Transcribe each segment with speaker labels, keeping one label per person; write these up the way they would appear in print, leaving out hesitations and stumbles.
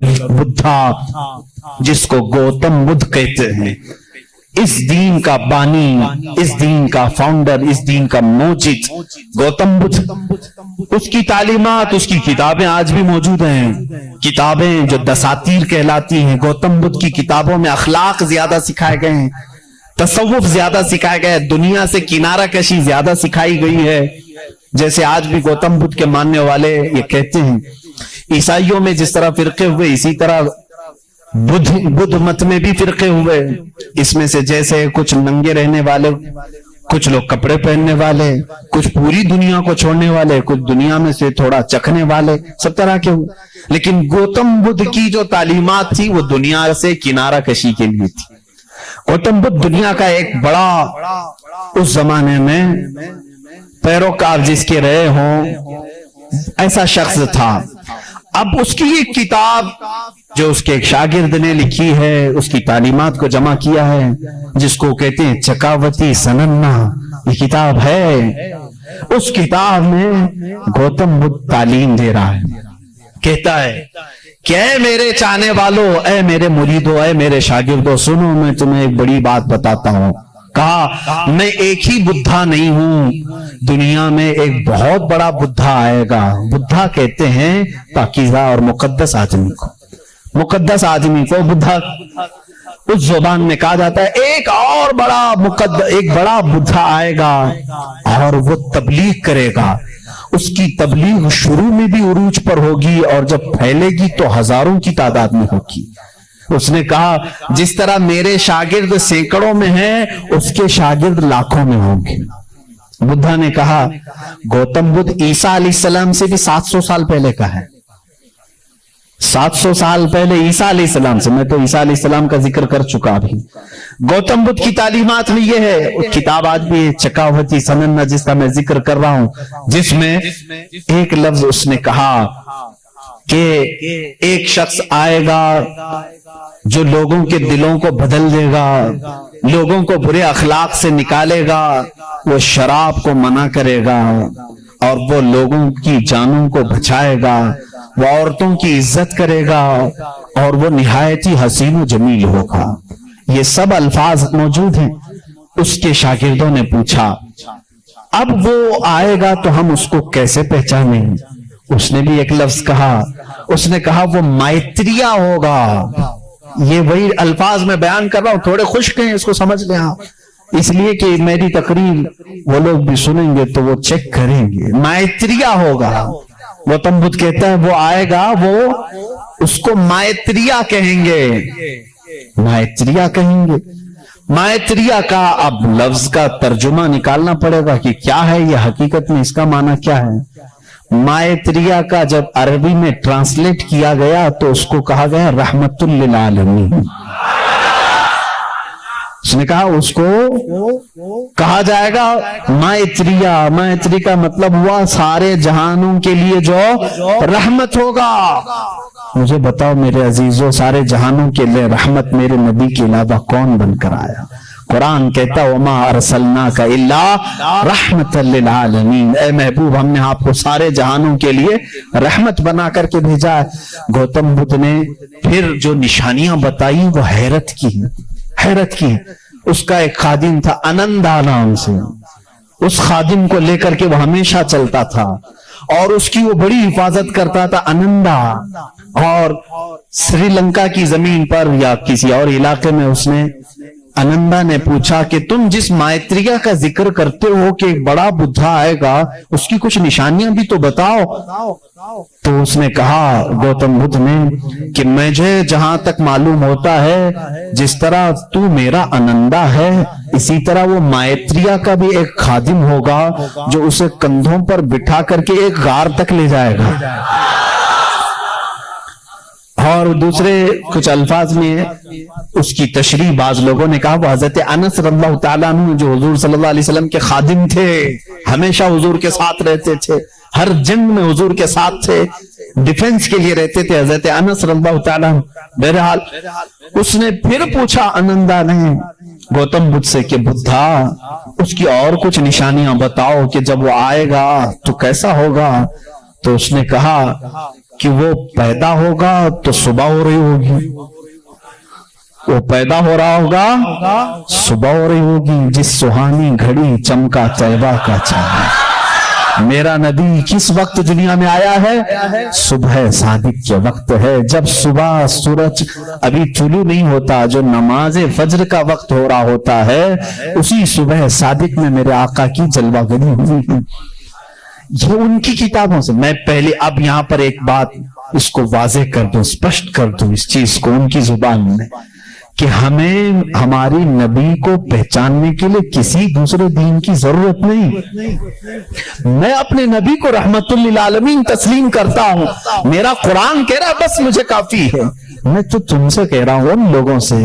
Speaker 1: بدھا جس کو گوتم بدھ کہتے ہیں، اس دین کا بانی، اس دین کا فاؤنڈر، اس دین کا موجد گوتم بدھ، اس کی تعلیمات، اس کی کتابیں آج بھی موجود ہیں، کتابیں جو دساتیر کہلاتی ہیں۔ گوتم بدھ کی کتابوں میں اخلاق زیادہ سکھائے گئے ہیں، تصوف زیادہ سکھائے گئے، دنیا سے کنارہ کشی زیادہ سکھائی گئی ہے۔ جیسے آج بھی گوتم بدھ کے ماننے والے یہ کہتے ہیں، عیسائیوں میں جس طرح فرقے ہوئے اسی طرح بدھ مت میں بھی فرقے ہوئے۔ اس میں سے جیسے کچھ ننگے رہنے والے، کچھ لوگ کپڑے پہننے والے، کچھ پوری دنیا کو چھوڑنے والے، کچھ دنیا میں سے تھوڑا چکھنے والے، سب طرح کے ہوئے۔ لیکن گوتم بدھ کی جو تعلیمات تھی وہ دنیا سے کنارہ کشی کے لیے تھی۔ گوتم بدھ دنیا کا ایک بڑا اس زمانے میں پیروکار جس کے رہے ہوں ایسا شخص تھا۔ اب اس کی ایک کتاب جو اس کے ایک شاگرد نے لکھی ہے، اس کی تعلیمات کو جمع کیا ہے، جس کو کہتے ہیں چکاوتی سننا، یہ کتاب ہے۔ اس کتاب میں گوتم بدھ تعلیم دے رہا ہے، کہتا ہے کہ اے میرے چاہنے والوں، اے میرے مریدوں، اے میرے شاگردوں، سنو میں تمہیں ایک بڑی بات بتاتا ہوں۔ کہا میں ایک ہی بدھا نہیں ہوں، دنیا میں ایک بہت بڑا بدھا آئے گا۔ بدھا کہتے ہیں پاکیزہ اور مقدس آدمی کو، مقدس آدمی کو بدھا اس زبان میں کہا جاتا ہے۔ ایک اور ایک بڑا بدھا آئے گا اور وہ تبلیغ کرے گا۔ اس کی تبلیغ شروع میں بھی عروج پر ہوگی اور جب پھیلے گی تو ہزاروں کی تعداد میں ہوگی۔ اس نے کہا جس طرح میرے شاگرد سینکڑوں میں ہیں، اس کے شاگرد لاکھوں میں ہوں گے۔ بدھا نے کہا گوتم بدھ عیسیٰ علیہ السلام سے بھی 700 سال پہلے کا ہے، 700 سال پہلے عیسیٰ علیہ السلام سے۔ میں تو عیسیٰ علیہ السلام کا ذکر کر چکا ابھی۔ گوتم بدھ کی تعلیمات میں یہ ہے، کتاب آج بھی چکاوتی سننا جس کا میں ذکر کر رہا ہوں، جس میں ایک لفظ اس نے کہا کہ ایک شخص آئے گا جو لوگوں کے دلوں کو بدل دے گا، لوگوں کو برے اخلاق سے نکالے گا، وہ شراب کو منع کرے گا اور وہ لوگوں کی جانوں کو بچائے گا، وہ عورتوں کی عزت کرے گا اور وہ نہایت ہی حسین و جمیل ہوگا۔ یہ سب الفاظ موجود ہیں۔ اس کے شاگردوں نے پوچھا اب وہ آئے گا تو ہم اس کو کیسے پہچانیں؟ اس نے بھی ایک لفظ کہا، اس نے کہا وہ مائتریہ ہوگا۔ یہ وہی الفاظ میں بیان کر رہا ہوں، تھوڑے خشک ہیں، اس کو سمجھ لیں آپ، اس لیے کہ میری تقریر وہ لوگ بھی سنیں گے تو وہ چیک کریں گے۔ مائتریہ ہوگا۔ گوتم بدھ کہتا ہے وہ آئے گا، وہ اس کو مائتریہ کہیں گے، مائتریہ کہیں گے۔ مائتریہ کا اب لفظ کا ترجمہ نکالنا پڑے گا کہ کیا ہے یہ، حقیقت میں اس کا معنی کیا ہے۔ مائتریہ کا جب عربی میں ٹرانسلیٹ کیا گیا تو اس کو کہا گیا رحمت للعالمین۔ اس نے کہا اس کو کہا جائے گا مائتریہ۔ مائتری کا مطلب ہوا سارے جہانوں کے لیے جو رحمت ہوگا۔ مجھے بتاؤ میرے عزیزوں، سارے جہانوں کے لیے رحمت میرے نبی کے علاوہ کون بن کر آیا؟ قرآن کہتا وما ارسلناک الا رحمت للعالمین، اے محبوب ہم نے آپ کو سارے جہانوں کے لیے رحمت بنا کر کے بھیجا ہے۔ گوتم بدھ نے پھر جو نشانیاں بتائی وہ حیرت کی، حیرت کی۔ اس کا ایک خادم تھا انندا نام سے، اس خادم کو لے کر کے وہ ہمیشہ چلتا تھا اور اس کی وہ بڑی حفاظت کرتا تھا انندا۔ اور سری لنکا کی زمین پر یا کسی اور علاقے میں اس نے انندا نے پوچھا کہ تم جس مائتریہ کا ذکر کرتے ہو کہ ایک بڑا بدھا آئے گا، اس کی کچھ نشانیاں بھی تو بتاؤ۔ تو اس نے کہا گوتم بدھ نے کہ مجھے جہاں تک معلوم ہوتا ہے جس طرح تو میرا انندا ہے، اسی طرح وہ مائتریہ کا بھی ایک خادم ہوگا جو اسے کندھوں پر بٹھا کر کے ایک غار تک لے جائے گا۔ اور دوسرے کچھ الفاظ میں اس کی تشریح بعض لوگوں نے کہا وہ حضرت انس رضی اللہ تعالیٰ عنہ جو حضور صلی اللہ علیہ وسلم کے خادم تھے، ہمیشہ حضور کے ساتھ رہتے تھے، ہر جنگ میں حضور کے ساتھ تھے، ڈیفنس کے لیے رہتے تھے، حضرت انس رضی اللہ تعالیٰ عنہ۔ بہرحال اس نے پھر پوچھا انندا نے گوتم بدھ سے کہ بدھا اس کی اور کچھ نشانیاں بتاؤ کہ جب وہ آئے گا تو کیسا ہوگا۔ تو اس نے کہا کہ وہ پیدا ہوگا تو صبح ہو رہی ہوگی، وہ پیدا ہو رہا ہوگا صبح ہو رہی ہوگی، جس سہانی گھڑی چمکا طیبہ کا چاند۔ میرا نبی کس وقت دنیا میں آیا ہے؟ صبح صادق کے وقت ہے، جب صبح سورج ابھی طلوع نہیں ہوتا، جو نماز فجر کا وقت ہو رہا ہوتا ہے، اسی صبح صادق میں میرے آقا کی جلوہ گری ہوئی ہے۔ یہ ان کی کتابوں سے۔ میں پہلے اب یہاں پر ایک بات اس کو واضح کر دوں، اسپشٹ کر دوں اس چیز کو ان کی زبان میں، کہ ہمیں ہماری نبی کو پہچاننے کے لیے کسی دوسرے دین کی ضرورت نہیں۔ میں اپنے نبی کو رحمت للعالمین تسلیم کرتا ہوں، میرا قرآن کہہ رہا ہے بس مجھے کافی ہے۔ میں تو تم سے کہہ رہا ہوں، ان لوگوں سے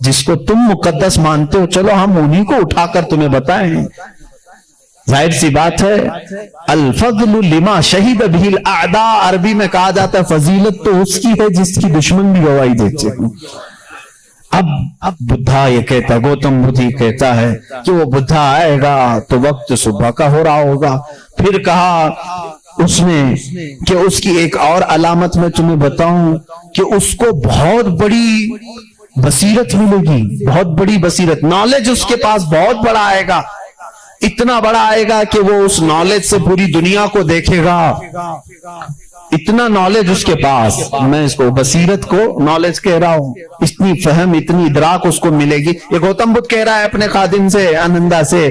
Speaker 1: جس کو تم مقدس مانتے ہو، چلو ہم انہی کو اٹھا کر تمہیں بتائیں۔ ظاہر سی بات ہے، الفضل لما شہید بہ الاعداء، عربی میں کہا جاتا ہے فضیلت تو اس کی ہے جس کی دشمن بھی گواہی دیتے ہیں۔ اب بدھا یہ کہتا ہے، گوتم بدھ یہ کہتا ہے کہ وہ بدھا آئے گا تو وقت صبح کا ہو رہا ہوگا۔ پھر کہا اس نے کہ اس کی ایک اور علامت میں تمہیں بتاؤں کہ اس کو بہت بڑی بصیرت ملے گی، بہت بڑی بصیرت، نالج اس کے پاس بہت بڑا آئے گا، اتنا بڑا آئے گا کہ وہ اس نالج سے پوری دنیا کو دیکھے گا، اتنا نالج اس کے پاس۔ میں اس کو بصیرت کو نالج کہہ رہا ہوں، اتنی فہم، اتنی ادراک اس کو ملے گی۔ یہ گوتم بدھ کہہ رہا ہے اپنے خادم سے، آنندا سے،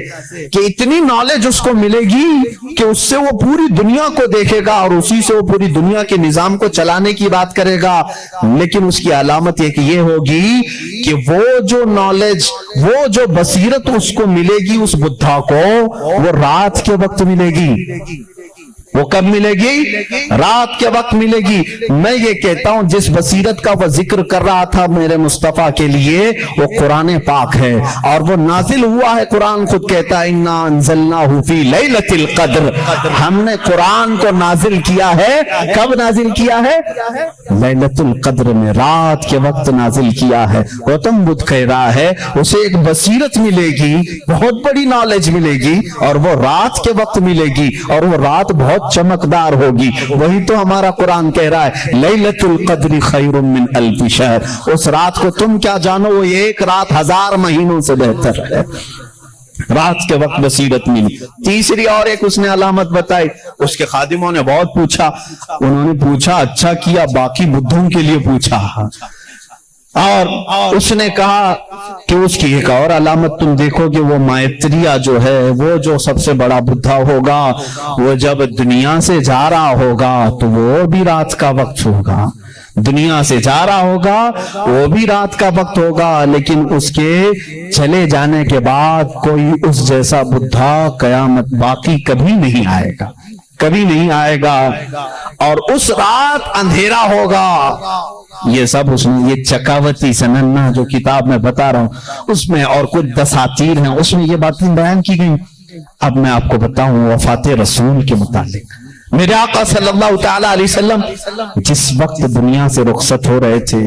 Speaker 1: کہ اتنی نالج اس کو ملے گی کہ اس سے وہ پوری دنیا کو دیکھے گا اور اسی سے وہ پوری دنیا کے نظام کو چلانے کی بات کرے گا۔ لیکن اس کی علامت یہ ہوگی کہ وہ جو نالج، وہ جو بصیرت اس کو ملے گی اس بدھا کو، وہ رات کے وقت ملے گی۔ وہ کب ملے گی؟ رات کے وقت ملے گی۔ میں یہ کہتا ہوں جس بصیرت کا وہ ذکر کر رہا تھا میرے مصطفیٰ کے لیے، وہ قرآن پاک ہے، اور وہ نازل ہوا ہے۔ قرآن خود کہتا ہے انا انزلناہ فی لیلۃ القدر، ہم نے قرآن کو نازل کیا ہے۔ کب نازل کیا ہے؟ لیلۃ القدر میں، رات کے وقت نازل کیا ہے۔ گوتم بدھ کہہ رہا ہے اسے ایک بصیرت ملے گی، بہت بڑی نالج ملے گی، اور وہ رات کے وقت ملے گی، اور وہ رات بہت چمکدار ہوگی۔ وہی تو ہمارا قرآن کہہ رہا ہے لیلۃ القدر خیر من الف شہر، اس رات کو تم کیا جانو، وہ ایک رات 1000 مہینوں سے بہتر ہے۔ رات کے وقت بصیرت ملی۔ تیسری اور ایک اس نے علامت بتائی، اس کے خادموں نے بہت پوچھا، انہوں نے پوچھا اچھا کیا، باقی بدھوں کے لیے پوچھا، اور اس نے کہا کہ اس کی ایک اور علامت تم دیکھو گے، وہ مائتریہ جو ہے، وہ جو سب سے بڑا بدھا ہوگا، وہ جب دنیا سے جا رہا ہوگا تو وہ بھی رات کا وقت ہوگا، دنیا سے جا رہا ہوگا وہ بھی رات کا وقت ہوگا، لیکن اس کے چلے جانے کے بعد کوئی اس جیسا بدھا قیامت باقی کبھی نہیں آئے گا، کبھی نہیں آئے گا، اور اس رات اندھیرا ہوگا۔ یہ سب اس میں، یہ چکاوتی سننا جو کتاب میں بتا رہا ہوں اس میں، اور کچھ دساتیر ہیں اس میں یہ باتیں بیان کی گئی۔ اب میں آپ کو بتاؤں وفات رسول کے متعلق۔ میرے آقا صلی اللہ تعالی علیہ وسلم جس وقت دنیا سے رخصت ہو رہے تھے،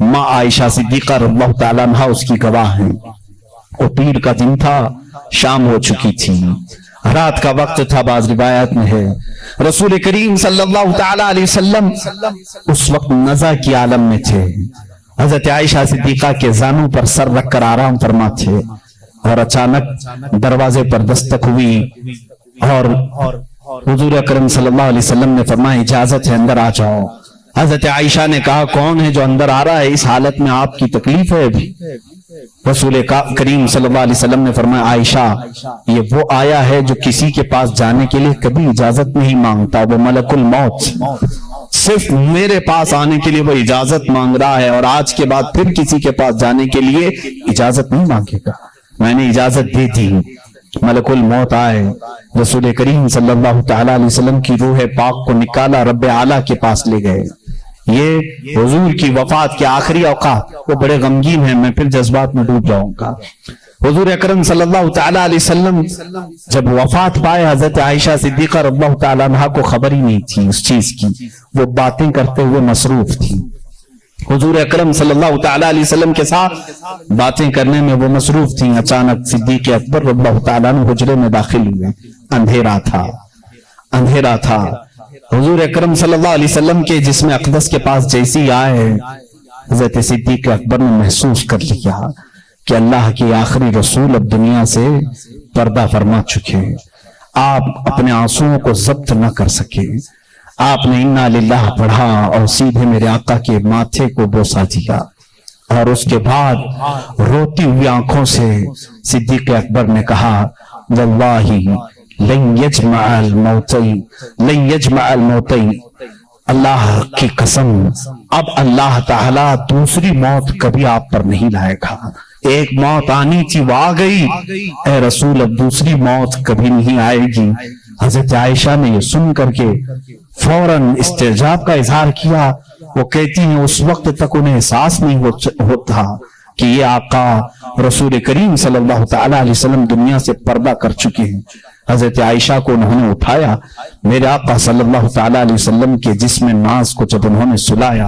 Speaker 1: ماں عائشہ صدیقہ رضی اللہ تعالیٰ عنہا اس کی گواہ ہیں، وہ پیر کا دن تھا، شام ہو چکی تھی، رات کا وقت تھا، بعض روایات میں ہے۔ رسول کریم صلی اللہ تعالی علیہ وسلم اس وقت نزع کی عالم میں تھے، حضرت عائشہ صدیقہ کے زانوں پر سر رکھ کر آرام فرما تھے، اور اچانک دروازے پر دستک ہوئی، اور حضور اکرم صلی اللہ علیہ وسلم نے فرمایا اجازت ہے اندر آ جاؤ۔ حضرت عائشہ نے کہا کون ہے جو اندر آ رہا ہے، اس حالت میں آپ کی تکلیف ہے ابھی؟ رسول کریم صلی اللہ علیہ وسلم نے فرمایا عائشہ، یہ وہ آیا ہے جو کسی کے پاس جانے کے لیے کبھی اجازت نہیں مانگتا، وہ ملک الموت، صرف میرے پاس آنے کے لیے وہ اجازت مانگ رہا ہے، اور آج کے بعد پھر کسی کے پاس جانے کے لیے اجازت نہیں مانگے گا۔ میں نے اجازت دی تھی، ملک الموت آئے، رسول کریم صلی اللہ تعالی علیہ وسلم کی روح پاک کو نکالا، رب اعلیٰ کے پاس لے گئے۔ یہ حضور کی وفات کے آخری اوقات، وہ بڑے غمگین ہیں، میں پھر جذبات میں ڈوب جاؤں گا۔ حضور اکرم صلی اللہ تعالی علیہ وسلم جب وفات پائے، حضرت عائشہ صدیقہ رضی اللہ تعالیٰ عنہا کو خبر ہی نہیں تھی اس چیز کی، وہ باتیں کرتے ہوئے مصروف تھی۔ حضور اکرم صلی اللہ تعالی علیہ وسلم کے ساتھ باتیں کرنے میں وہ مصروف تھیں۔ اچانک صدیق اکبر رضی اللہ تعالیٰ عنہ حجرے میں داخل ہوئے، اندھیرا تھا، حضور اکرم صلی اللہ علیہ وسلم کے جسم اقدس کے پاس جیسی آئے، حضرت صدیق اکبر نے محسوس کر لیا کہ اللہ کی آخری رسول اب دنیا سے پردہ فرما چکے، آپ اپنے آنسوؤں کو ضبط نہ کر سکے، آپ نے انا للہ پڑھا اور سیدھے میرے آقا کے ماتھے کو بوسہ دیا، اور اس کے بعد روتی ہوئی آنکھوں سے صدیق اکبر نے کہا واللہ لن یجمع الموتین، اللہ کی قسم اب اللہ تعالیٰ دوسری موت کبھی آپ پر نہیں لائے گا، ایک موت آنی تھی وہ آ گئی، اے رسول اب دوسری موت کبھی نہیں آئے گی۔ حضرت عائشہ نے یہ سن کر کے فوراً استعجاب کا اظہار کیا، وہ کہتی ہیں اس وقت تک انہیں احساس نہیں ہوتا کہ یہ آقا رسول کریم صلی اللہ تعالی علیہ وسلم دنیا سے پردہ کر چکے ہیں۔ حضرت عائشہ کو انہوں نے اٹھایا، میرے آقا صلی اللہ تعالی علیہ وسلم کے جسم ناز کو جب انہوں نے سلایا،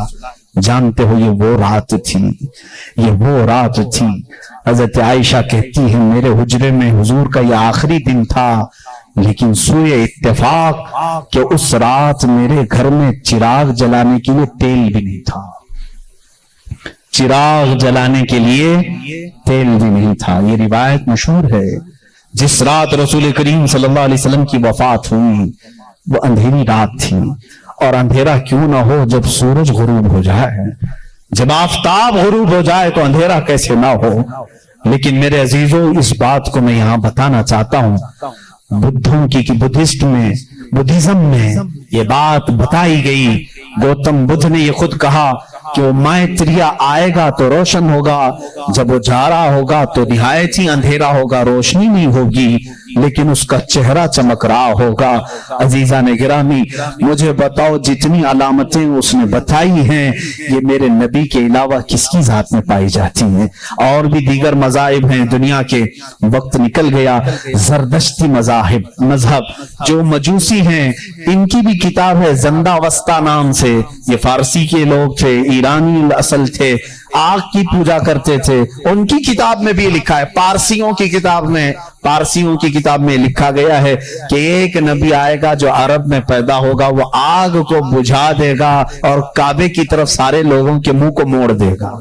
Speaker 1: جانتے ہو یہ وہ رات تھی، یہ وہ رات تھی۔ حضرت عائشہ کہتی ہے میرے حجرے میں حضور کا یہ آخری دن تھا، لیکن سوئے اتفاق کہ اس رات میرے گھر میں چراغ جلانے کے لیے تیل بھی نہیں تھا، چراغ جلانے کے لیے تیل بھی نہیں تھا۔ یہ روایت مشہور ہے، جس رات رسول کریم صلی اللہ علیہ وسلم کی وفات ہوئی وہ اندھیری رات تھی، اور اندھیرا کیوں نہ ہو جب سورج غروب ہو جائے، جب آفتاب غروب ہو جائے تو اندھیرا کیسے نہ ہو۔ لیکن میرے عزیزوں اس بات کو میں یہاں بتانا چاہتا ہوں، بدھزم میں یہ بات بتائی گئی، گوتم بدھ نے یہ خود کہا کہ وہ مائتریہ آئے گا تو روشن ہوگا، جب وہ جا رہا ہوگا تو نہایت ہی اندھیرا ہوگا، روشنی نہیں ہوگی، لیکن اس کا چہرہ چمک رہا ہوگا۔ عزیزان گرامی مجھے بتاؤ جتنی علامتیں اس نے بتائی ہیں یہ میرے نبی کے علاوہ کس کی ذات میں پائی جاتی ہیں؟ اور بھی دیگر مذاہب ہیں دنیا کے، وقت نکل گیا۔ زردشتی مذہب جو مجوسی ہیں ان کی بھی کتاب ہے زندہ وسطا نام سے، یہ فارسی کے لوگ تھے، ایرانی اصل تھے، آگ کی پوجا کرتے تھے، ان کی کتاب میں بھی لکھا ہے، پارسیوں کی کتاب میں لکھا گیا ہے کہ ایک نبی آئے گا جو عرب میں پیدا ہوگا، وہ آگ کو بجھا دے گا اور کعبے کی طرف سارے لوگوں کے منہ کو موڑ دے گا۔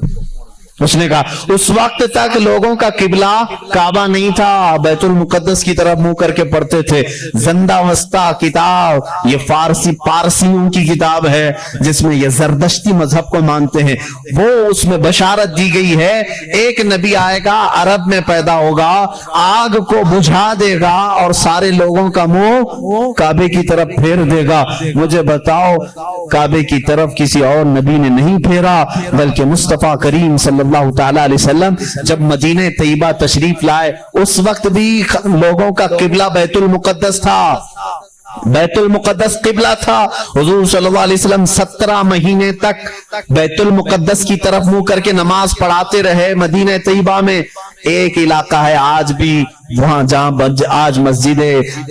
Speaker 1: اس نے کہا اس وقت تک لوگوں کا قبلہ کعبہ نہیں تھا، بیت المقدس کی طرف منہ کر کے پڑھتے تھے۔ زندہ وسطا کتاب یہ پارسیوں کی کتاب ہے جس میں یہ زردشتی مذہب کو مانتے ہیں، وہ اس میں بشارت دی گئی ہے ایک نبی آئے گا، عرب میں پیدا ہوگا، آگ کو بجھا دے گا اور سارے لوگوں کا منہ کعبے کی طرف پھیر دے گا۔ مجھے بتاؤ کعبے کی طرف کسی اور نبی نے نہیں پھیرا، بلکہ مصطفیٰ کریم صلی اللہ تعالیٰ علیہ وسلم جب مدینہ طیبہ تشریف لائے اس وقت بھی لوگوں کا قبلہ بیت المقدس تھا، بیت المقدس قبلہ تھا۔ حضور صلی اللہ علیہ وسلم 17 مہینے تک بیت المقدس کی طرف منہ کر کے نماز پڑھاتے رہے۔ مدینہ طیبہ میں ایک علاقہ ہے آج بھی وہاں جہاں آج مسجد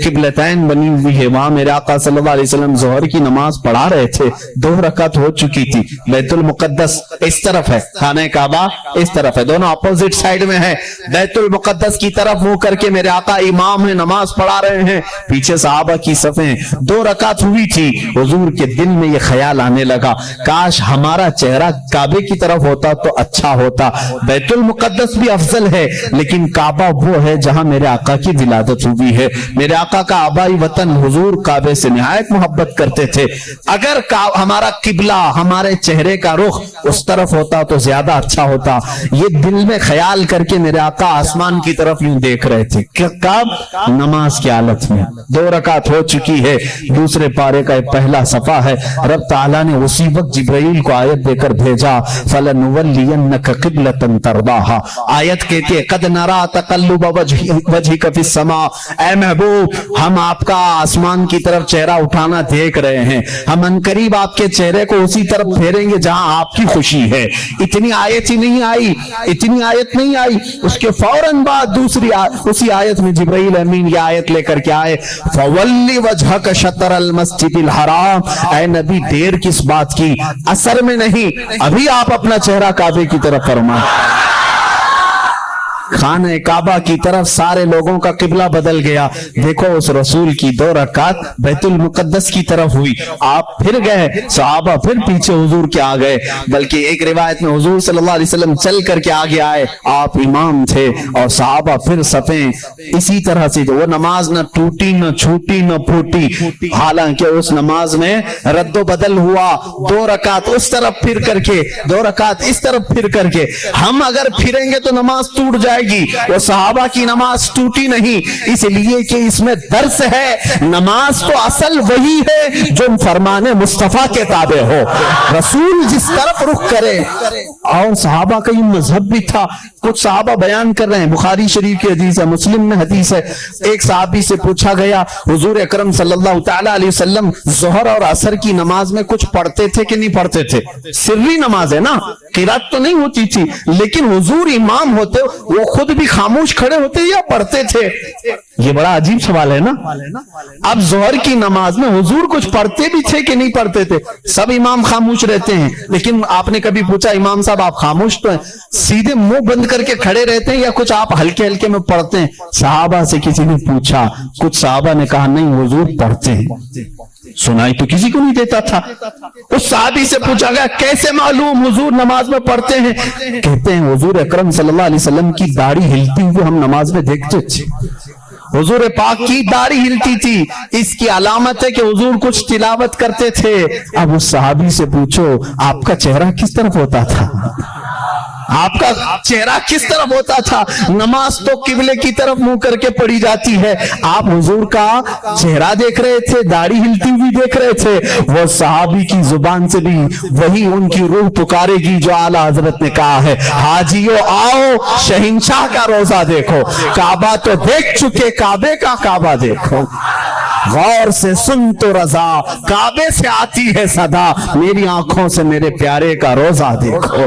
Speaker 1: قبلتین بنی ہوئی ہے، وہاں میرے آقا صلی اللہ علیہ وسلم ظہر کی نماز پڑھا رہے تھے، 2 رکعت ہو چکی تھی، بیت المقدس اس طرف ہے، خانہ کعبہ اس طرف ہے، دونوں اپوزٹ سائیڈ میں ہے۔ بیت المقدس کی طرف منہ کر کے میرے آقا امام ہیں، نماز پڑھا رہے ہیں، پیچھے صحابہ کی صفیں، 2 رکعت ہوئی تھی۔ حضور کے دل میں یہ خیال آنے لگا کاش ہمارا چہرہ کعبے کی طرف ہوتا تو اچھا ہوتا۔ بیت المقدس بھی افضل ہے لیکن کعبہ وہ ہے جہاں میرے آقا کی ولادت ہوئی ہے۔ میرے آقا کا آبائی وطن حضور کعبے سے نہایت محبت کرتے تھے، اگر ہمارا قبلہ ہمارے چہرے کا رخ اس طرف ہوتا تو زیادہ اچھا ہوتا۔ یہ دل میں خیال کر کے میرے آقا آسمان کی طرف یوں دیکھ رہے تھے، کب؟ نماز کی حالت میں۔ 2 رکعت ہو چکی ہے، دوسرے پارے کا پہلا صفحہ ہے، رب تعالیٰ نے اسی وقت جبرائیل کو آیت دے کر بھیجا فَلَنُوَلِّيَنَّكَ قِبْلَةً تَرْضَاهَا۔ آیت کہتی ہے قَدْ نَرَا تَقَلُّبَ وَجْهِكَ فِي السَّمَاءِ، اے محبوب ہم آپ کا آسمان کی طرف چہرہ اٹھانا دیکھ رہے ہیں، ہم انقریب آپ کے چہرے کو اسی طرف پھیریں گے جہاں آپ کی خوشی ہے۔ اتنی آیت ہی نہیں آئی، اتنی آیت نہیں آئی، اس کے فوراً بعد دوسری اسی آیت میں جبرائیل امین یہ آیت لے کر کے آئے فَوَلِّ وَجْهَكَ شَطْرَ الْمَسْجِدِ الْحَرَامِ، اے نبی دیر کس بات کی، اثر میں نہیں، ابھی آپ اپنا چہرہ کعبے کی طرف فرمائیں۔ خانہ کعبہ کی طرف سارے لوگوں کا قبلہ بدل گیا. دیکھو اس رسول کی 2 رکعت بیت المقدس کی طرف ہوئی. آپ پھر گئے, صحابہ پھر پیچھے حضور کے آ گئے. بلکہ ایک روایت میں حضور صلی اللہ علیہ وسلم چل کر کے آگے آئے, آپ امام تھے اور صحابہ پھر صفیں. اسی طرح سے وہ نماز نہ ٹوٹی نہ چھوٹی نہ پھوٹی. حالانکہ اس نماز میں رد و بدل ہوا, 2 رکعت اس طرف پھر کر کے 2 رکعت اس طرف پھر کر کے. ہم اگر پھریں گے تو نماز ٹوٹ جائے گی, وہ صحابہ کی نماز ٹوٹی نہیں, اس لیے کہ اس میں درس ہے. نماز تو اصل وہی ہے جو فرمان مصطفیٰ کے تابع ہو, رسول جس طرف رخ کرے. اور صحابہ کا یہ مذہب بھی تھا. کچھ صحابہ بیان کر رہے ہیں, بخاری شریف کی حدیث ہے, مسلم میں حدیث ہے. ایک صحابی سے پوچھا گیا, حضور اکرم صلی اللہ تعالیٰ علیہ وسلم ظہر اور عصر کی نماز میں کچھ پڑھتے تھے کہ نہیں پڑھتے تھے؟ سری نماز ہے نا, قرات تو نہیں ہوتی تھی, لیکن حضور امام ہوتے, وہ خود بھی خاموش کھڑے ہوتے یا پڑھتے تھے؟ یہ بڑا عجیب سوال ہے نا. اب ظہر کی نماز میں حضور کچھ پڑھتے بھی تھے کہ نہیں پڑھتے تھے؟ سب امام خاموش رہتے ہیں, لیکن آپ نے کبھی پوچھا امام صاحب آپ خاموش تو ہیں, سیدھے منہ بند کر کے کھڑے رہتے ہیں یا کچھ آپ ہلکے ہلکے میں پڑھتے ہیں؟ صحابہ سے کسی نے پوچھا, کچھ صحابہ نے کہا نہیں حضور پڑھتے ہیں. سنائی تو کسی کو نہیں دیتا تھا. اس صحابی سے پوچھا گیا کیسے معلوم حضور نماز میں پڑھتے ہیں؟ کہتے ہیں حضور اکرم صلی اللہ علیہ وسلم کی داڑھی ہلتی ہوئی ہم نماز میں دیکھتے تھے. حضور پاک کی داڑھی ہلتی تھی, اس کی علامت ہے کہ حضور کچھ تلاوت کرتے تھے. اب اس صحابی سے پوچھو آپ کا چہرہ کس طرف ہوتا تھا؟ آپ کا چہرہ کس طرف ہوتا تھا؟ نماز تو قبلے کی طرف منہ کر کے پڑھی جاتی ہے, آپ حضور کا چہرہ دیکھ رہے تھے, داڑھی ہلتی ہوئی دیکھ رہے تھے. وہ صحابی کی زبان سے بھی وہی ان کی روح پکارے گی جو اعلیٰ حضرت نے کہا ہے, حاجیو آؤ شہنشاہ کا روزہ دیکھو. کعبہ تو دیکھ چکے, کعبے کا کعبہ دیکھو. غور سے سن تو رضا, کعبے سے آتی ہے صدا, میری آنکھوں سے میرے پیارے کا روزہ دیکھو.